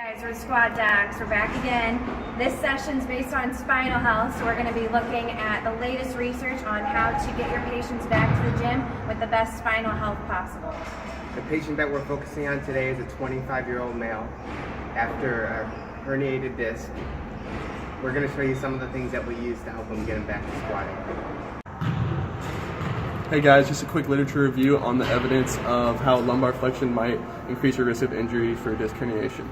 Guys, we're Squad Docs. We're back again. This session's based on spinal health, so we're going to be looking at the latest research on how to get your patients back to the gym with the best spinal health possible. The patient that we're focusing on today is a 25-year-old male after a herniated disc. We're going to show you some of the things that we use to help him get him back to squatting. Hey guys, just a quick literature review on the evidence of how lumbar flexion might increase your risk of injury for disc herniation.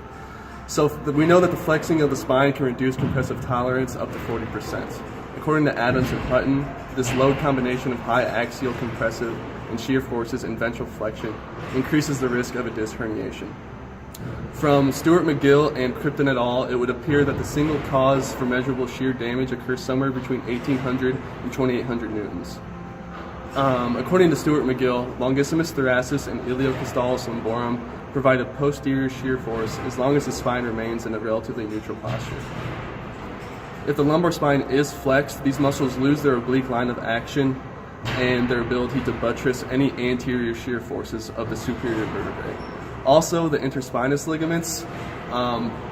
So we know that the flexing of the spine can reduce compressive tolerance up to 40%. According to Adams and Hutton, this load combination of high axial compressive and shear forces and ventral flexion increases the risk of a disc herniation. From Stewart McGill and Krypton et al., it would appear that the single cause for measurable shear damage occurs somewhere between 1,800 and 2,800 newtons. According to Stewart McGill, longissimus thoracis and iliocostalis lumborum provide a posterior shear force as long as the spine remains in a relatively neutral posture. If the lumbar spine is flexed, these muscles lose their oblique line of action and their ability to buttress any anterior shear forces of the superior vertebrae. Also, the interspinous ligaments,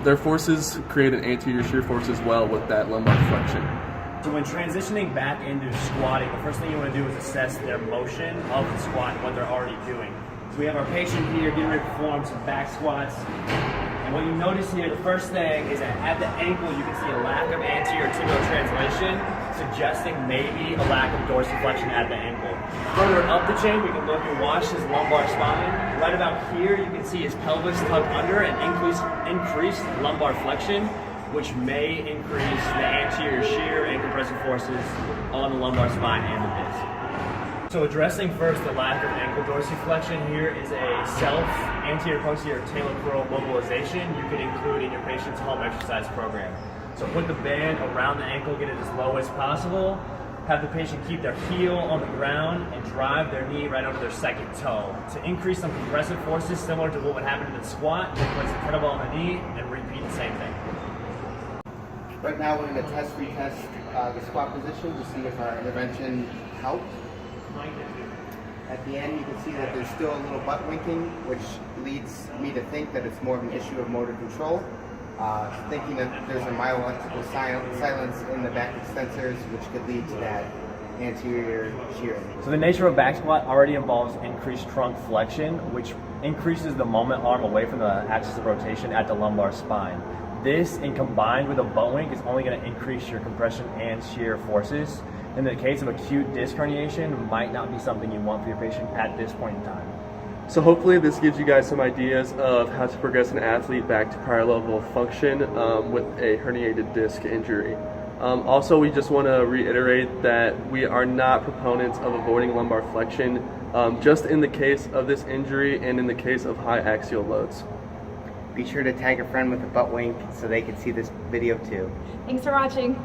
their forces create an anterior shear force as well with that lumbar flexion. So when transitioning back into squatting, the first thing you want to do is assess their motion of the squat and what they're already doing. So we have our patient here getting ready to perform some back squats. And what you notice here, the first thing is that at the ankle you can see a lack of anterior tibial translation, suggesting maybe a lack of dorsiflexion at the ankle. Further up the chain, we can look and watch his lumbar spine. Right about here, you can see his pelvis tucked under and increased lumbar flexion, which may increase the anterior shear and compressive forces on the lumbar spine and the disc. So addressing first the lack of ankle dorsiflexion, here is a self-anterior posterior talar curl mobilization you can include in your patient's home exercise program. So put the band around the ankle, get it as low as possible, have the patient keep their heel on the ground and drive their knee right over their second toe. To increase some compressive forces similar to what would happen in the squat, you place the kettlebell on the knee and repeat the same thing. Right now we're going to retest the squat position to see if our intervention helped. At the end you can see that there's still a little butt winking, which leads me to think that it's more of an issue of motor control. Thinking that there's a myoelectrical silence in the back extensors, which could lead to that anterior shear. So the nature of a back squat already involves increased trunk flexion, which increases the moment arm away from the axis of rotation at the lumbar spine. This, and combined with a butt wink, is only going to increase your compression and shear forces. In the case of acute disc herniation, might not be something you want for your patient at this point in time. So hopefully this gives you guys some ideas of how to progress an athlete back to prior level of function with a herniated disc injury. Also, we just want to reiterate that we are not proponents of avoiding lumbar flexion, just in the case of this injury and in the case of high axial loads. Be sure to tag a friend with a butt wink so they can see this video too. Thanks for watching.